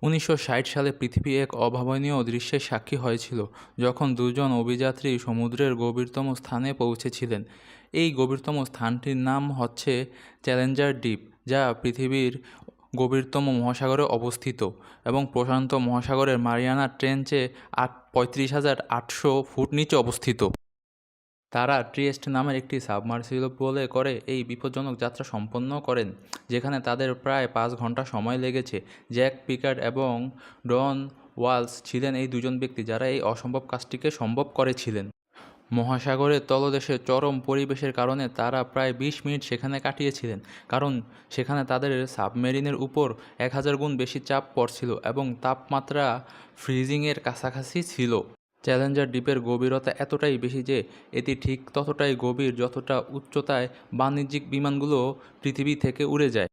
১৯৬০ সালে পৃথিবী এক অভাবনীয় দৃশ্যের সাক্ষী হয়েছিল যখন দুজন অভিযাত্রী সমুদ্রের গভীরতম স্থানে পৌঁছেছিলেন। এই গভীরতম স্থানটির নাম হচ্ছে চ্যালেঞ্জার দ্বীপ, যা পৃথিবীর গভীরতম মহাসাগরে অবস্থিত এবং প্রশান্ত মহাসাগরের মারিয়ানা ট্রেঞ্চে ৩৫,৮০০ ফুট নিচে অবস্থিত। তারা ট্রিয়েস্ট নামের একটি সাবমার্সিবলে করে এই বিপজ্জনক যাত্রা সম্পন্ন করেন, যেখানে তাদের প্রায় ৫ ঘন্টা সময় লেগেছে। জ্যাক পিকার্ড এবং ডন ওয়ালস ছিলেন এই দুজন ব্যক্তি যারা এই অসম্ভব কাজটিকে সম্ভব করেছিলেন। মহাসাগরের তলদেশের চরম পরিবেশের কারণে তারা প্রায় ২০ মিনিট সেখানে কাটিয়েছিলেন, কারণ সেখানে তাদের সাবমেরিনের উপর ১০০০ গুণ বেশি চাপ পড়ছিল এবং তাপমাত্রা ফ্রিজিংয়ের কাছাকাছি ছিল। চ্যালেঞ্জার দ্বীপের গভীরতা এতটাই বেশি যে এটি ঠিক ততটাই গভীর যতটা উচ্চতায় বাণিজ্যিক বিমানগুলো পৃথিবী থেকে উড়ে যায়।